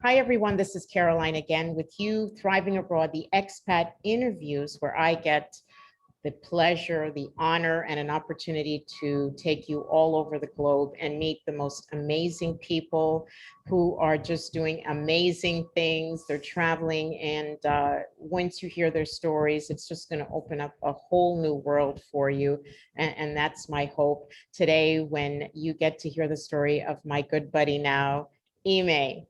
Hi, everyone. This is Caroline again with you, Thriving Abroad, the expat interviews, where I get the pleasure, the honor, and an opportunity to take you all over the globe and meet the most amazing people who are just doing amazing things. They're traveling, and once you hear their stories, it's just going to open up a whole new world for you. And that's my hope today when you get to hear the story of my good buddy now, Ime.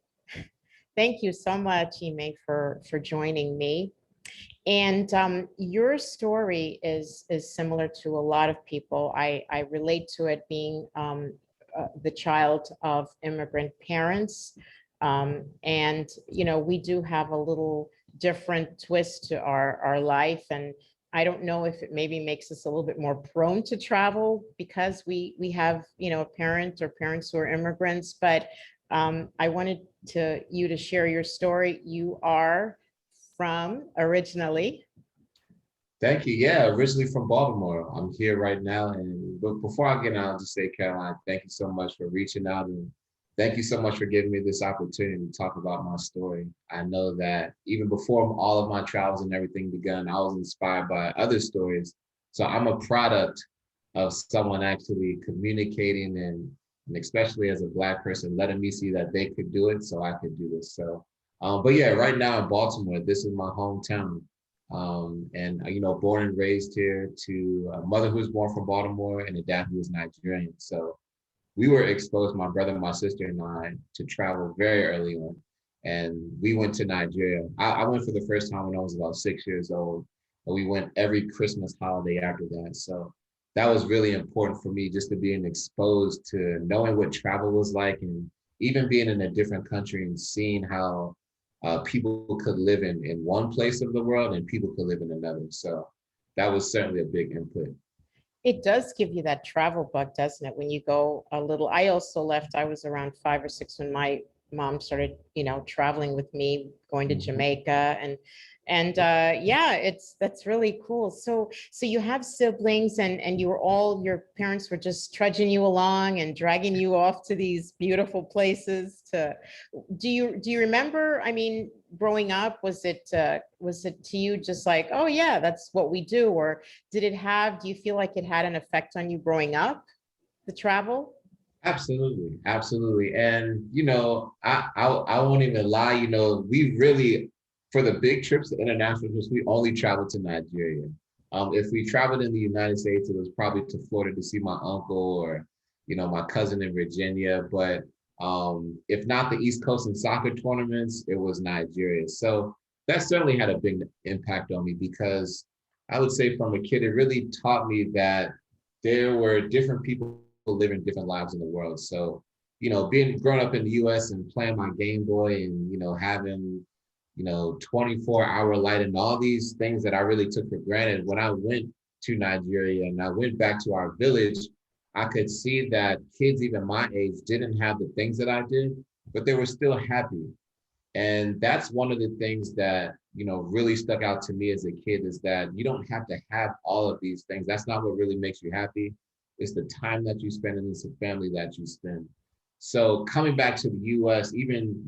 Thank you so much, Ime, for joining me. And your story is similar to a lot of people. I relate to it being the child of immigrant parents. And, we do have a little different twist to our life. And I don't know if it maybe makes us a little bit more prone to travel because we have, a parent or parents who are immigrants. But I wanted you to share your story. You are from originally? Thank you. Yeah, originally from Baltimore. I'm here right now. But before I get on, I'll just say, Caroline, thank you so much for reaching out. And thank you so much for giving me this opportunity to talk about my story. I know that even before all of my travels and everything began, I was inspired by other stories. So I'm a product of someone actually communicating and especially as a Black person, letting me see that they could do it so I could do this. So, but yeah, right now in Baltimore, this is my hometown. And born and raised here to a mother who was born from Baltimore and a dad who was Nigerian. So we were exposed, my brother, my sister, and I, to travel very early on. And we went to Nigeria. I went for the first time when I was about 6 years old. And we went every Christmas holiday after that. So that was really important for me, just to being exposed to knowing what travel was like, and even being in a different country and seeing how people could live in one place of the world and people could live in another. So that was certainly a big input. It does give you that travel bug, doesn't it? When you go a little, I also left, I was around 5 or 6 when my mom started, traveling with me, going to Jamaica and yeah, that's really cool. So you have siblings and you were your parents were just trudging you along and dragging you off to these beautiful places do you remember, I mean, growing up, was it to you just like, oh yeah, that's what we do? Or do you feel like it had an effect on you growing up, the travel? Absolutely, absolutely. And I won't even lie, we really, for the big trips, the international trips, we only traveled to Nigeria. If we traveled in the United States, it was probably to Florida to see my uncle or, my cousin in Virginia. But if not the East Coast and soccer tournaments, it was Nigeria. So that certainly had a big impact on me, because I would say from a kid, it really taught me that there were different people living different lives in the world. So, being grown up in the US and playing my Game Boy and, having, 24-hour light and all these things that I really took for granted. When I went to Nigeria and I went back to our village, I could see that kids even my age didn't have the things that I did, but they were still happy. And that's one of the things that, really stuck out to me as a kid, is that you don't have to have all of these things. That's not what really makes you happy. It's the time that you spend, and it's the family that you spend. So coming back to the US, even,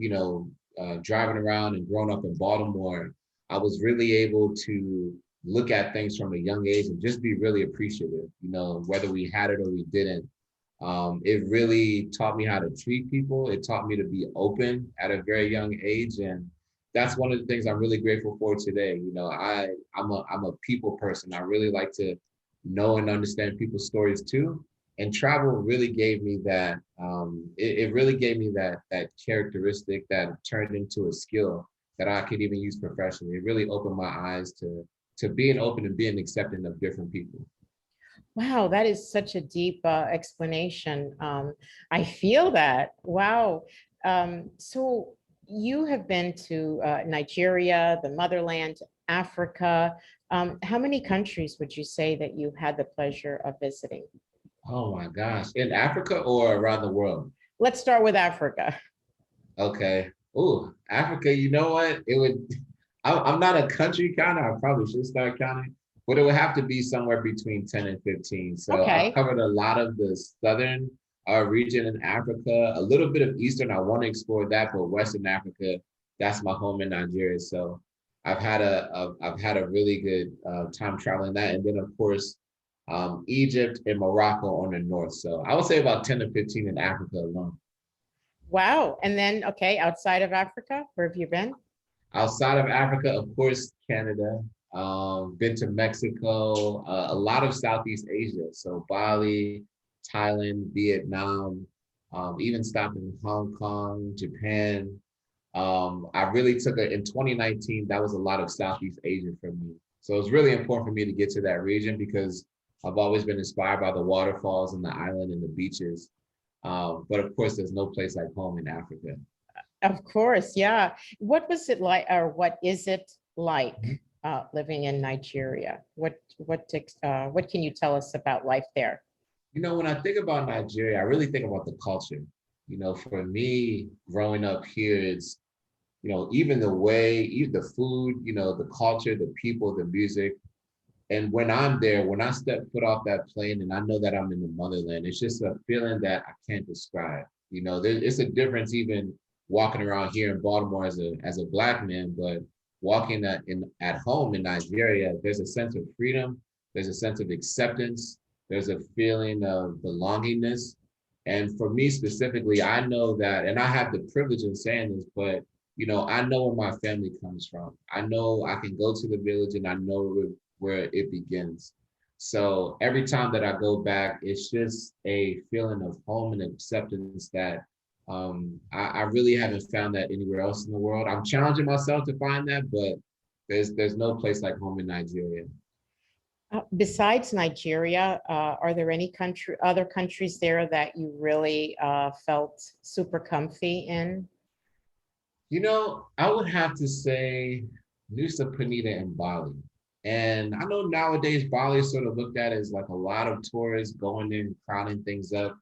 driving around and growing up in Baltimore, I was really able to look at things from a young age and just be really appreciative, whether we had it or we didn't. It really taught me how to treat people. It taught me to be open at a very young age. And that's one of the things I'm really grateful for today. I'm a people person. I really like to know and understand people's stories too. And travel really gave me that. It really gave me that characteristic that turned into a skill that I could even use professionally. It really opened my eyes to being open and being accepting of different people. Wow, that is such a deep explanation. I feel that. Wow. So you have been to Nigeria, the motherland, Africa. How many countries would you say that you had the pleasure of visiting? Oh my gosh. In Africa or around the world? Let's start with Africa. Okay. Oh, Africa, you know what? I'm not a country counter. I probably should start counting, but it would have to be somewhere between 10 and 15. So I've Okay. covered a lot of the southern region in Africa, a little bit of Eastern. I want to explore that, but Western Africa, that's my home in Nigeria. So I've had a really good time traveling that. And then of course, Egypt and Morocco on the north. So I would say about 10 to 15 in Africa alone. Wow. And then, okay, outside of Africa, where have you been? Outside of Africa, of course, Canada. Been to Mexico, a lot of Southeast Asia. So Bali, Thailand, Vietnam, even stopped in Hong Kong, Japan. I really took it in 2019. That was a lot of Southeast Asia for me. So it was really important for me to get to that region because I've always been inspired by the waterfalls and the island and the beaches. But of course, there's no place like home in Africa. Of course, yeah. What was it like, or what is it like living in Nigeria? What can you tell us about life there? You know, when I think about Nigeria, I really think about the culture. You know, for me, growing up here, it's, you know, even the way, even the food, you know, the culture, the people, the music. And when I'm there, when I step foot off that plane and I know that I'm in the motherland, it's just a feeling that I can't describe. You know, it's a difference even walking around here in Baltimore as a Black man, but walking at home in Nigeria, there's a sense of freedom, there's a sense of acceptance, there's a feeling of belongingness. And for me specifically, I know that, and I have the privilege of saying this, but you know, I know where my family comes from. I know I can go to the village and I know where it begins. So every time that I go back, it's just a feeling of home and acceptance that I really haven't found that anywhere else in the world. I'm challenging myself to find that, but there's no place like home in Nigeria. Besides Nigeria, are there any other countries there that you really felt super comfy in? You know, I would have to say Nusa Penida and Bali. And I know nowadays Bali is sort of looked at as like a lot of tourists going in, crowding things up.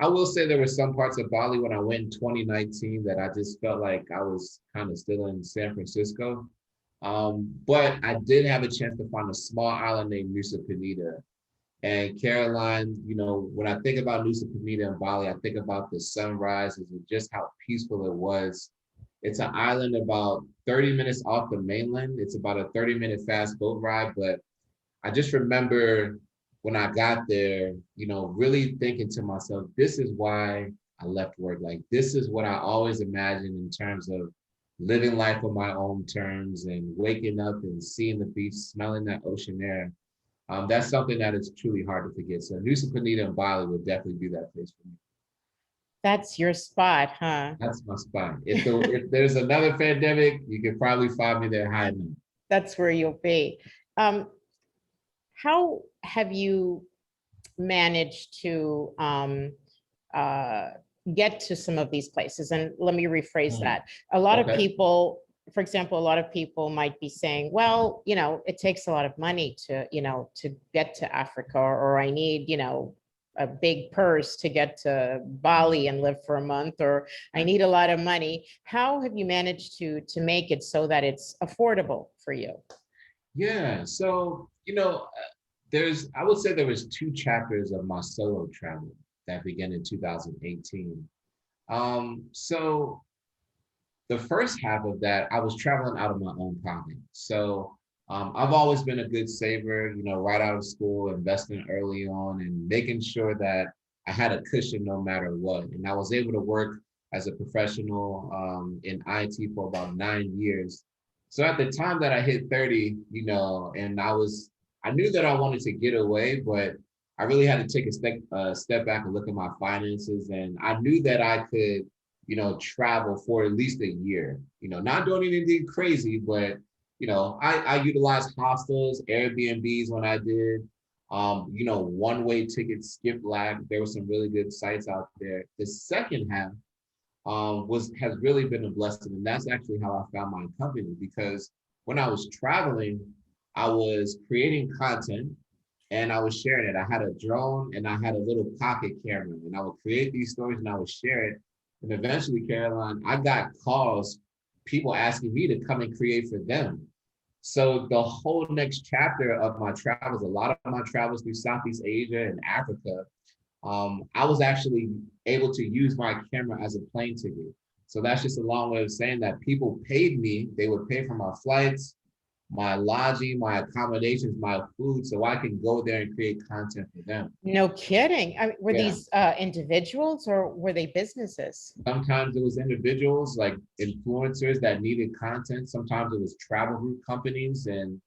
I will say there were some parts of Bali when I went in 2019 that I just felt like I was kind of still in San Francisco. But I did have a chance to find a small island named Nusa Penida. And Caroline, you know, when I think about Nusa Penida and Bali, I think about the sunrises and just how peaceful it was. It's an island about 30 minutes off the mainland. It's about a 30-minute fast boat ride, but I just remember when I got there, you know, really thinking to myself, this is why I left work. Like, this is what I always imagined in terms of living life on my own terms and waking up and seeing the beach, smelling that ocean air. That's something that is truly hard to forget. So Nusa Penida and Bali would definitely be that place for me. That's your spot, huh? That's my spot. If there's another pandemic, you could probably find me there hiding. That's where you'll be. How have you managed to get to some of these places? And let me rephrase that. A lot of people, for example, a lot of people might be saying, well, you know, it takes a lot of money to, you know, to get to Africa, or I need, you know, a big purse to get to Bali and live for a month, or I need a lot of money. How have you managed to make it so that it's affordable for you? Yeah, so, you know, I would say there was two chapters of my solo travel that began in 2018. So the first half of that, I was traveling out of my own pocket. So I've always been a good saver, you know, right out of school, investing early on and making sure that I had a cushion no matter what. And I was able to work as a professional in IT for about 9 years. So at the time that I hit 30, you know, and I knew that I wanted to get away, but I really had to take a step back and look at my finances. And I knew that I could, you know, travel for at least a year, you know, not doing anything crazy, but, you know, I utilized hostels, Airbnbs when I did, you know, one-way tickets, Skip Lag. There were some really good sites out there. The second half has really been a blessing. And that's actually how I found my company, because when I was traveling, I was creating content and I was sharing it. I had a drone and I had a little pocket camera, and I would create these stories and I would share it. And eventually, Caroline, I got calls, people asking me to come and create for them. So the whole next chapter of my travels, a lot of my travels through Southeast Asia and Africa, I was actually able to use my camera as a plane ticket. So that's just a long way of saying that people paid me. They would pay for my flights, my lodging, my accommodations, my food, so I can go there and create content for them. No kidding. I mean, were Yeah. these individuals or were they businesses? Sometimes it was individuals like influencers that needed content. Sometimes it was travel group companies. And,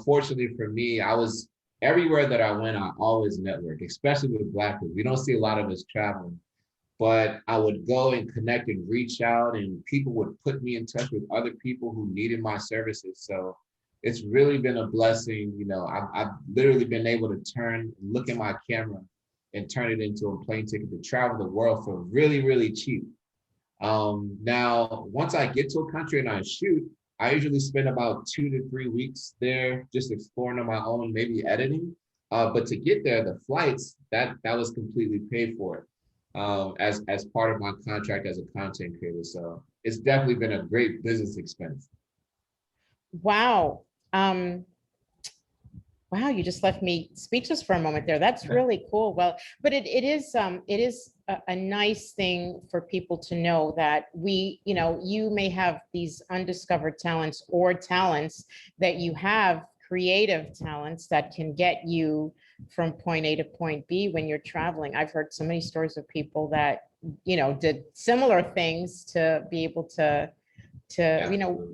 fortunately for me, I was everywhere that I went, I always network, especially with Black people. We don't see a lot of us traveling, but I would go and connect and reach out, and people would put me in touch with other people who needed my services. So it's really been a blessing. I've literally been able to look at my camera and turn it into a plane ticket to travel the world for really, really cheap. Now, once I get to a country and I shoot, I usually spend about 2 to 3 weeks there, just exploring on my own, maybe editing. But to get there, the flights, that was completely paid for as part of my contract as a content creator. So it's definitely been a great business expense. Wow. Wow, you just left me speechless for a moment there. That's really cool. Well, but it is a nice thing for people to know that you may have these undiscovered talents or talents that you have, creative talents that can get you from point A to point B when you're traveling. I've heard so many stories of people that, did similar things to be able to,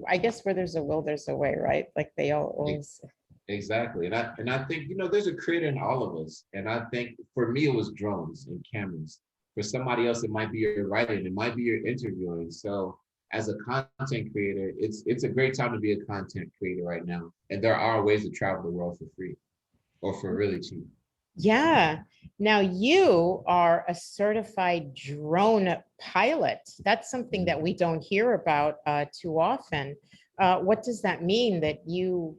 I guess where there's a will, there's a way, right? Like they always. Exactly. And I think, there's a creator in all of us. And I think for me, it was drones and cameras. For somebody else, it might be your writing, it might be your interviewing. So as a content creator, it's a great time to be a content creator right now. And there are ways to travel the world for free or for really cheap. Yeah. Now you are a certified drone pilot. That's something that we don't hear about too often. What does that mean that you,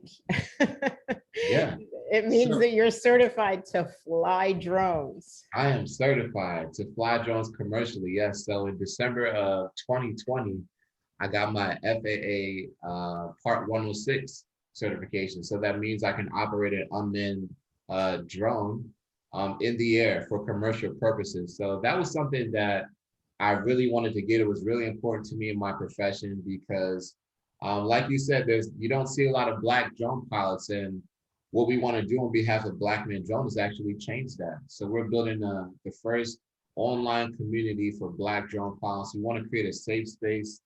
Yeah. it means that you're certified to fly drones. I am certified to fly drones commercially. Yes. So in December of 2020, I got my FAA Part 106 certification. So that means I can operate an unmanned drone in the air for commercial purposes. So that was something that I really wanted to get. It was really important to me in my profession because, like you said, you don't see a lot of Black drone pilots, and what we want to do on behalf of Black Men Drone is actually change that. So we're building the first online community for Black drone pilots. We want to create a safe space.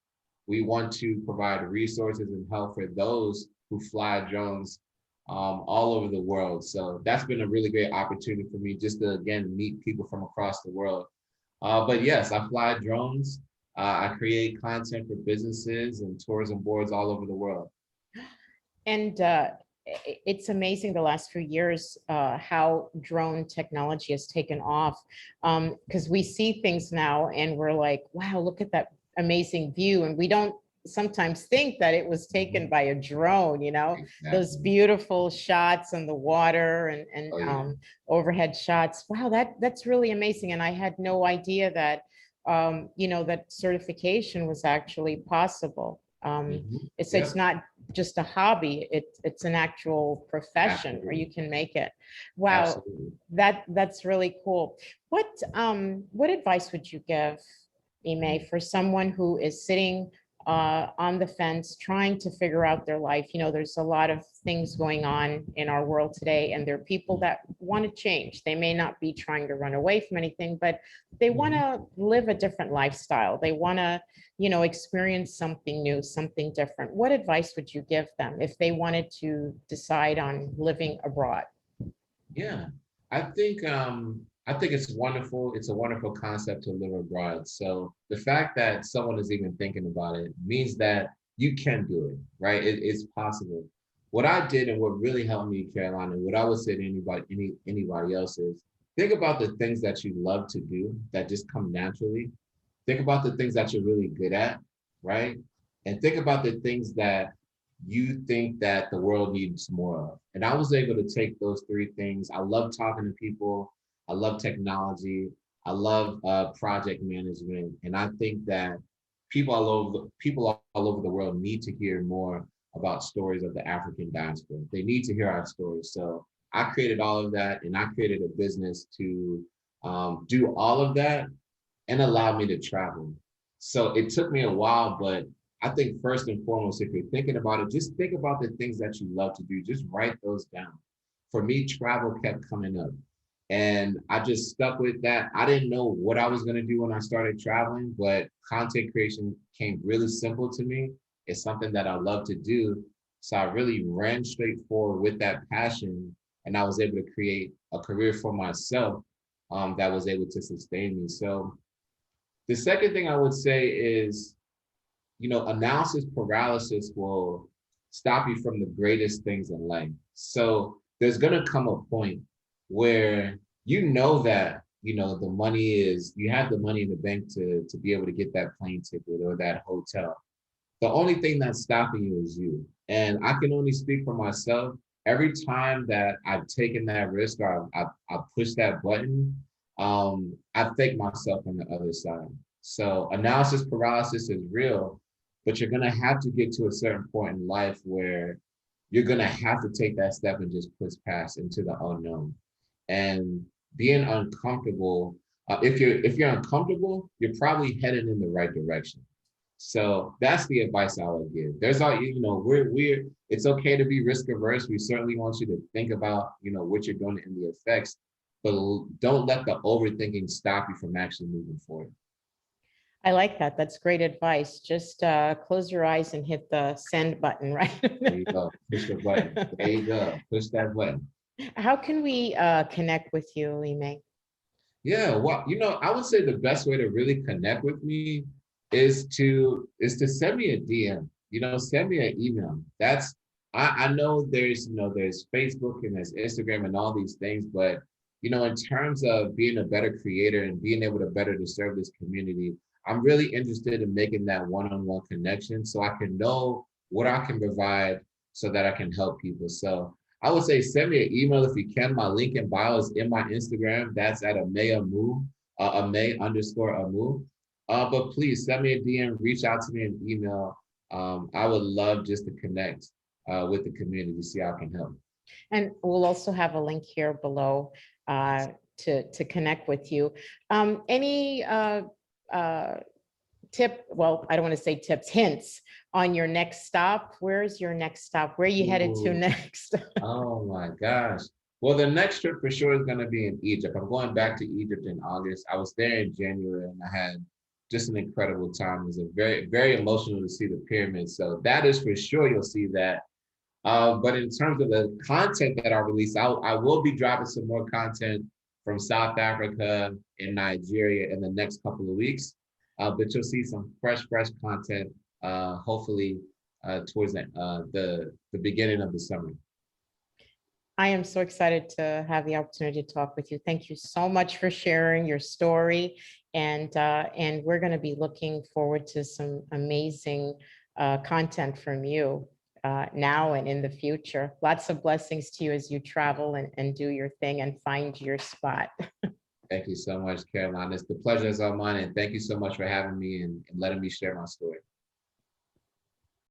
We want to provide resources and help for those who fly drones all over the world. So that's been a really great opportunity for me just to, again, meet people from across the world. But yes, I fly drones. I create content for businesses and tourism boards all over the world. And it's amazing the last few years how drone technology has taken off, because we see things now and we're like, wow, look at that amazing view. And we don't sometimes think that it was taken by a drone, exactly. Those beautiful shots on the water and overhead shots. Wow, that's really amazing. And I had no idea that, that certification was actually possible. It's not just a hobby, it's an actual profession where you can make it. Wow. Absolutely. That's really cool. What advice would you give, Ime, for someone who is sitting on the fence trying to figure out their life? There's a lot of things going on in our world today, and there are people that want to change. They may not be trying to run away from anything, but they want to live a different lifestyle. They want to experience something new, something different. What advice would you give them if they wanted to decide on living abroad? Yeah, I think it's wonderful. It's a wonderful concept to live abroad. So the fact that someone is even thinking about it means that you can do it, right? It's possible. What I did and what really helped me, Carolina, what I would say to anybody else is think about the things that you love to do that just come naturally. Think about the things that you're really good at, right? And think about the things that you think that the world needs more of. And I was able to take those three things. I love talking to people. I love technology. I love project management. And I think that people all over the world need to hear more about stories of the African diaspora. They need to hear our stories. So I created all of that, and I created a business to do all of that, and allow me to travel. So it took me a while, but I think first and foremost, if you're thinking about it, just think about the things that you love to do. Just write those down. For me, travel kept coming up. And I just stuck with that. I didn't know what I was going to do when I started traveling, but content creation came really simple to me. It's something that I love to do. So I really ran straight forward with that passion, and I was able to create a career for myself that was able to sustain me. So the second thing I would say is, analysis paralysis will stop you from the greatest things in life. So there's going to come a point where that, the money you have the money in the bank to be able to get that plane ticket or that hotel. The only thing that's stopping you is you. And I can only speak for myself. Every time that I've taken that risk or I've pushed that button, I thank myself on the other side. So analysis paralysis is real, but you're going to have to get to a certain point in life where you're going to have to take that step and just push past into the unknown. And being uncomfortable, if you're uncomfortable, you're probably heading in the right direction. So that's the advice I would give. There's all, we're it's okay to be risk averse. We certainly want you to think about, what you're doing and the effects, but don't let the overthinking stop you from actually moving forward. I like that. That's great advice. Just close your eyes and hit the send button, right? There you go. Push the button. There you go. Push that button. How can we connect with you, Ime? Yeah, well, I would say the best way to really connect with me is to send me a DM. Send me an email. I know there's Facebook and there's Instagram and all these things, but in terms of being a better creator and being able to better to serve this community, I'm really interested in making that one-on-one connection so I can know what I can provide so that I can help people. So I would say send me an email if you can. My link in bio is in my Instagram. That's at Ime Umoh, Ime_Umoh. But please send me a DM, reach out to me an email. I would love just to connect with the community, see how I can help. And we'll also have a link here below to connect with you. Any tip, well, I don't want to say tips, hints on your next stop? Where's your next stop? Where are you headed to next? Oh my gosh. Well, the next trip for sure is going to be in Egypt. I'm going back to Egypt in August. I was there in January and I had just an incredible time. It was a very, very emotional to see the pyramids. So that is for sure, you'll see that. But in terms of the content that I release, I will be dropping some more content from South Africa and Nigeria in the next couple of weeks. But you'll see some fresh content, hopefully towards the beginning of the summer. I am so excited to have the opportunity to talk with you. Thank you so much for sharing your story. And we're going to be looking forward to some amazing content from you now and in the future. Lots of blessings to you as you travel and do your thing and find your spot. Thank you so much, Caroline. It's the pleasure is all mine. And thank you so much for having me and letting me share my story.